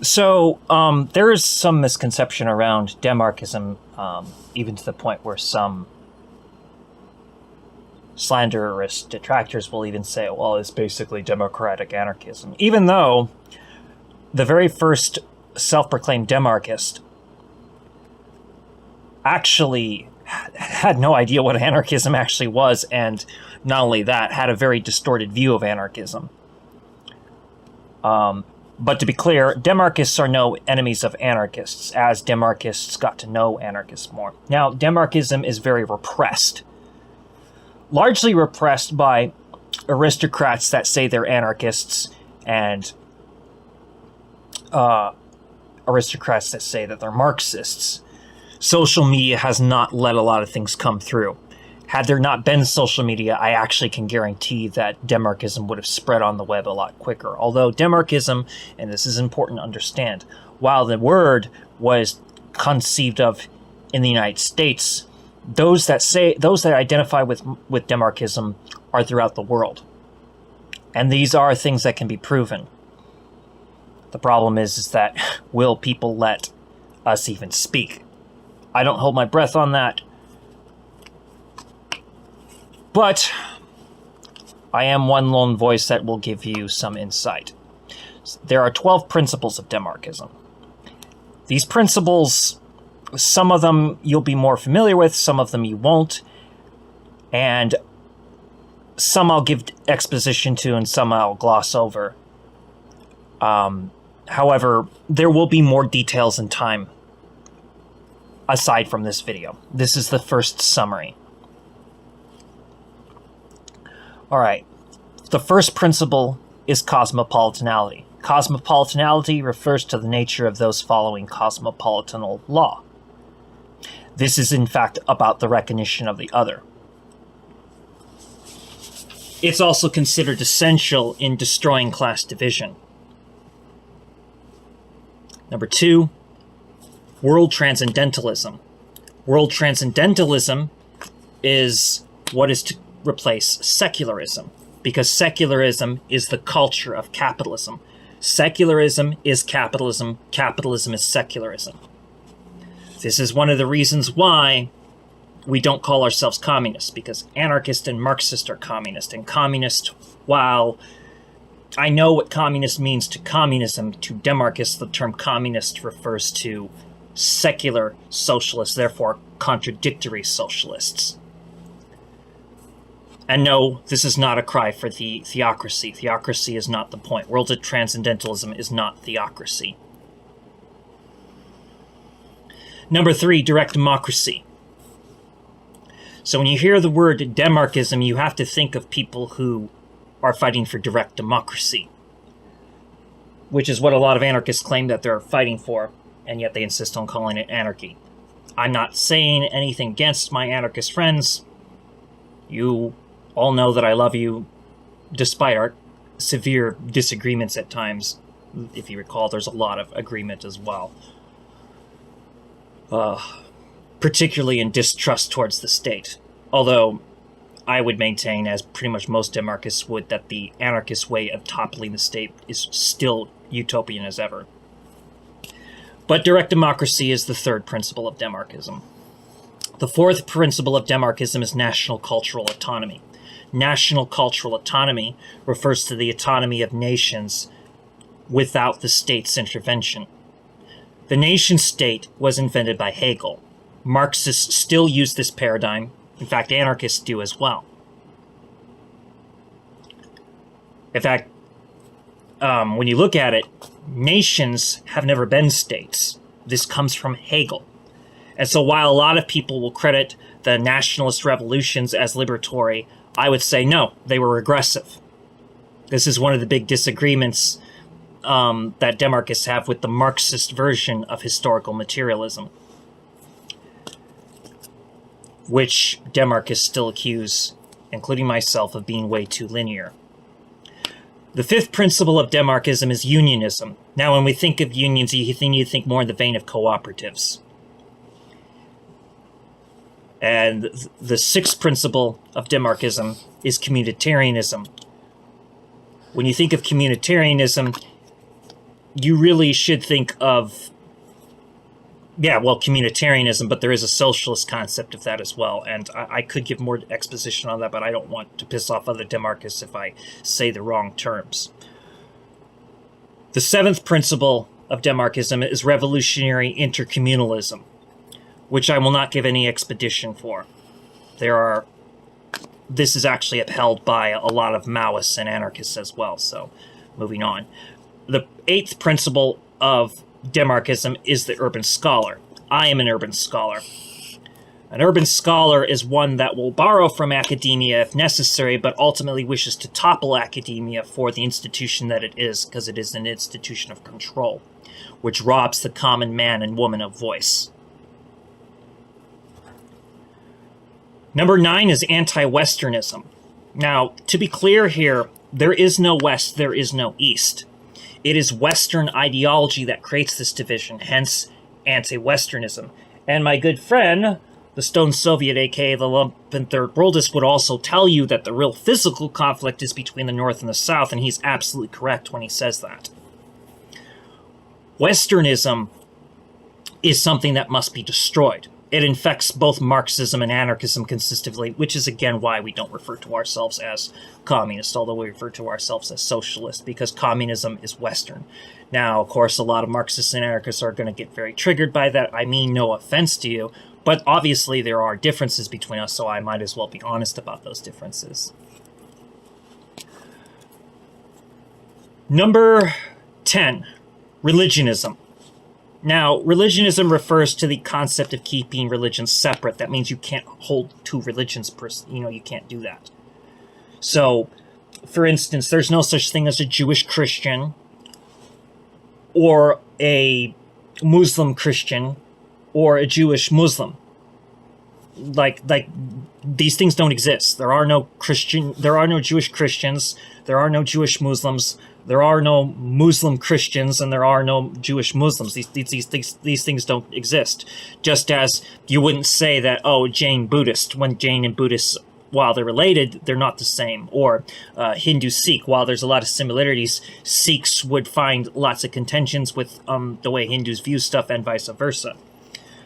So there is some misconception around Demarchism, even to the point where some slanderous detractors will even say, well, it's basically democratic anarchism. Even though the very first self-proclaimed Demarchist actually had no idea what anarchism actually was, and not only that, had a very distorted view of anarchism. But to be clear, Demarchists are no enemies of anarchists, as Demarchists got to know anarchists more. Now, Demarchism is very repressed. Largely repressed by aristocrats that say they're anarchists, and aristocrats that say that they're Marxists. Social media has not let a lot of things come through. Had there not been social media, I actually can guarantee that Demarchism would have spread on the web a lot quicker. Although Demarchism, and this is important to understand, while the word was conceived of in the United States, those that identify with Demarchism are throughout the world. And these are things that can be proven. The problem is that will people let us even speak? I don't hold my breath on that. But I am one lone voice that will give you some insight. There are 12 principles of Demarchism. These principles, some of them you'll be more familiar with, some of them you won't, and some I'll give exposition to and some I'll gloss over. However, there will be more details in time aside from this video. This is the first summary. Alright, the first principle is cosmopolitanality. Cosmopolitanality refers to the nature of those following cosmopolitanal law. This is in fact about the recognition of the other. It's also considered essential in destroying class division. Number 2, world transcendentalism. World transcendentalism is what is to replace secularism, because secularism is the culture of capitalism. Secularism is capitalism, capitalism is secularism. This is one of the reasons why we don't call ourselves communists, because anarchist and Marxist are communist, and communist, while I know what communist means to communism, to Demarchists, the term communist refers to secular socialists, therefore contradictory socialists. And no, this is not a cry for the theocracy. Theocracy is not the point. World transcendentalism is not theocracy. Number 3, direct democracy. So when you hear the word Demarchism, you have to think of people who are fighting for direct democracy, which is what a lot of anarchists claim that they're fighting for, and yet they insist on calling it anarchy. I'm not saying anything against my anarchist friends. You all know that I love you, despite our severe disagreements at times. If you recall, there's a lot of agreement as well. Particularly in distrust towards the state. Although, I would maintain, as pretty much most Demarchists would, that the anarchist way of toppling the state is still utopian as ever. But direct democracy is the third principle of Demarchism. The fourth principle of Demarchism is national cultural autonomy. National cultural autonomy refers to the autonomy of nations without the state's intervention. The nation-state was invented by Hegel. Marxists still use this paradigm. In fact, anarchists do as well. In fact, when you look at it, nations have never been states. This comes from Hegel. And so while a lot of people will credit the nationalist revolutions as liberatory, I would say no, they were regressive. This is one of the big disagreements that Demarchists have with the Marxist version of historical materialism, which Demarchists still accuse, including myself, of being way too linear. The fifth principle of Demarchism is unionism. Now, when we think of unions, you think more in the vein of cooperatives. And the sixth principle of Demarchism is communitarianism. When you think of communitarianism, you really should think of, communitarianism, but there is a socialist concept of that as well. And I could give more exposition on that, but I don't want to piss off other Demarchists if I say the wrong terms. The seventh principle of Demarchism is revolutionary intercommunalism, which I will not give any expedition for. This is actually upheld by a lot of Maoists and anarchists as well, so moving on. The eighth principle of Demarchism is the urban scholar. I am an urban scholar. An urban scholar is one that will borrow from academia if necessary, but ultimately wishes to topple academia for the institution that it is, because it is an institution of control, which robs the common man and woman of voice. Number 9 is Anti-Westernism. Now, to be clear here, there is no West, there is no East. It is Western ideology that creates this division, hence anti-Westernism. And my good friend, the Stone Soviet, aka the lumpen third worldist, would also tell you that the real physical conflict is between the North and the South, and he's absolutely correct when he says that. Westernism is something that must be destroyed. It infects both Marxism and anarchism consistently, which is again why we don't refer to ourselves as communists, although we refer to ourselves as socialists, because communism is Western. Now, of course, a lot of Marxists and anarchists are going to get very triggered by that. I mean no offense to you, but obviously there are differences between us, so I might as well be honest about those differences. Number 10, religionism. Now, religionism refers to the concept of keeping religions separate. That means you can't hold two religions, you can't do that. So, for instance, there's no such thing as a Jewish Christian or a Muslim Christian or a Jewish Muslim. Like these things don't exist. There are no Jewish Christians, there are no Jewish Muslims, there are no Muslim Christians, and there are no Jewish Muslims. These things don't exist. Just as you wouldn't say that, Jain Buddhist, when Jain and Buddhists, while they're related, they're not the same. Or Hindu Sikh, while there's a lot of similarities, Sikhs would find lots of contentions with the way Hindus view stuff and vice versa.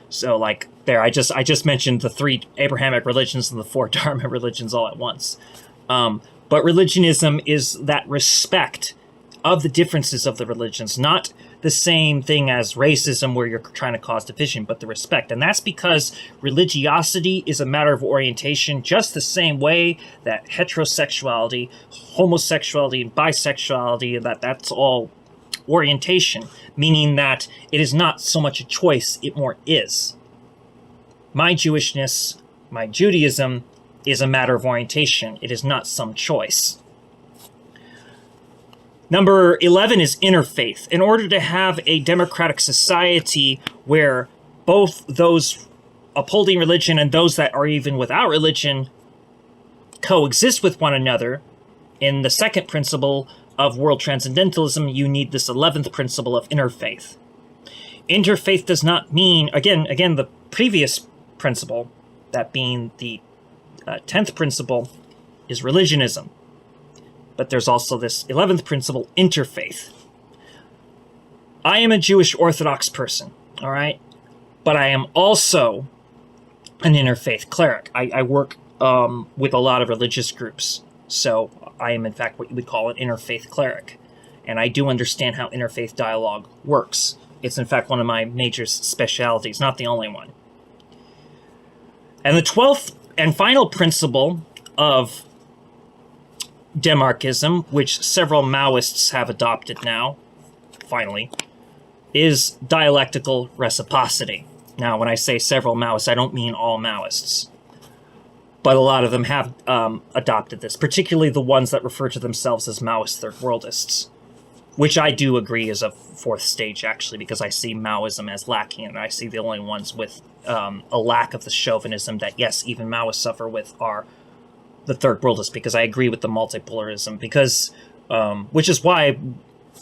So, I just mentioned the 3 Abrahamic religions and the 4 Dharma religions all at once. But religionism is that respect of the differences of the religions, not the same thing as racism where you're trying to cause division, but the respect. And that's because religiosity is a matter of orientation, just the same way that heterosexuality, homosexuality, and bisexuality, that's all orientation, meaning that it is not so much a choice, it more is. My Jewishness, my Judaism, is a matter of orientation. It is not some choice. Number 11 is interfaith. In order to have a democratic society where both those upholding religion and those that are even without religion coexist with one another, in the second principle of world transcendentalism, you need this 11th principle of interfaith. Interfaith does not mean, again, the previous principle, that being the 10th principle, is religionism. But there's also this 11th principle, interfaith. I am a Jewish Orthodox person, all right? But I am also an interfaith cleric. I work with a lot of religious groups. So I am, in fact, what you would call an interfaith cleric. And I do understand how interfaith dialogue works. It's, in fact, one of my major specialties, not the only one. And the 12th and final principle of Demarchism, which several Maoists have adopted now, finally, is dialectical reciprocity. Now, when I say several Maoists, I don't mean all Maoists. But a lot of them have adopted this, particularly the ones that refer to themselves as Maoist third worldists, which I do agree is a 4th stage, actually, because I see Maoism as lacking, and I see the only ones with a lack of the chauvinism that, yes, even Maoists suffer with are the third worldists, because I agree with the multipolarism, because, which is why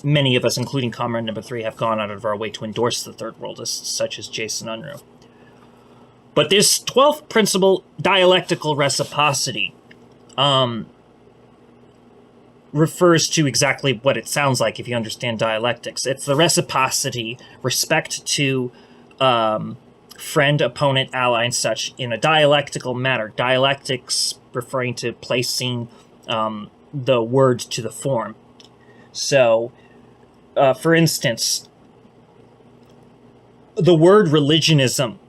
many of us, including Comrade Number 3, have gone out of our way to endorse the third worldists, such as Jason Unruh. But this 12th principle, dialectical reciprocity, refers to exactly what it sounds like if you understand dialectics. It's the reciprocity, respect to friend, opponent, ally, and such in a dialectical manner. Dialectics referring to placing the word to the form. So, for instance, the word religionism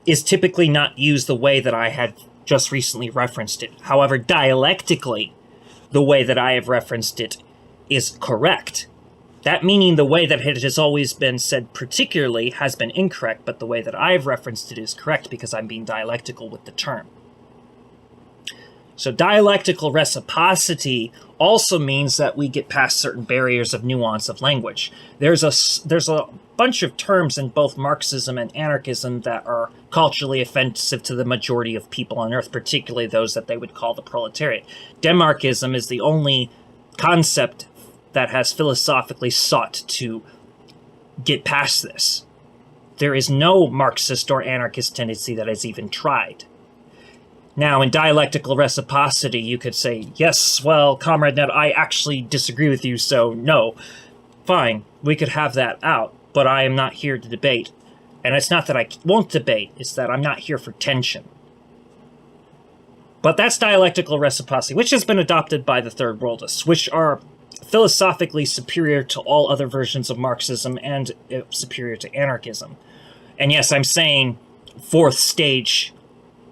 is typically not used the way that I had just recently referenced it. However, dialectically, the way that I have referenced it is correct. That meaning the way that it has always been said particularly has been incorrect, but the way that I've referenced it is correct because I'm being dialectical with the term. So dialectical reciprocity also means that we get past certain barriers of nuance of language. There's a bunch of terms in both Marxism and anarchism that are culturally offensive to the majority of people on Earth, particularly those that they would call the proletariat. Demarchism is the only concept that has philosophically sought to get past this. There is no Marxist or anarchist tendency that has even tried. Now, in dialectical reciprocity, you could say, yes, well, Comrade Ned, I actually disagree with you, so no. Fine, we could have that out, but I am not here to debate. And it's not that I won't debate, it's that I'm not here for tension. But that's dialectical reciprocity, which has been adopted by the Third Worldists, which are philosophically superior to all other versions of Marxism and superior to anarchism. And yes, I'm saying fourth stage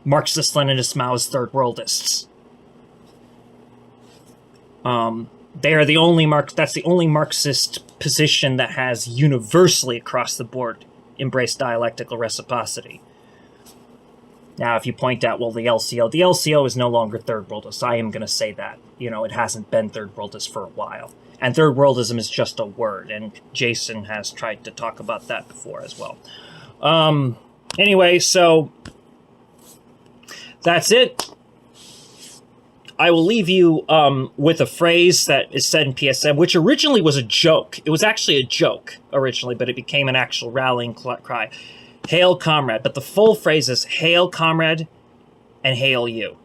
Marxist-Leninist Maoist Third Worldists. They are the only that's the only Marxist position that has universally across the board embraced dialectical reciprocity. Now, if you point out, well, the LCO is no longer Third Worldist. I am going to say that. You know, it hasn't been Third Worldist for a while. And Third Worldism is just a word, and Jason has tried to talk about that before as well. Anyway, so that's it. I will leave you with a phrase that is said in PSM, which originally was a joke. It was actually a joke originally, but it became an actual rallying cry. Hail, comrade. But the full phrase is, hail, comrade, and hail you.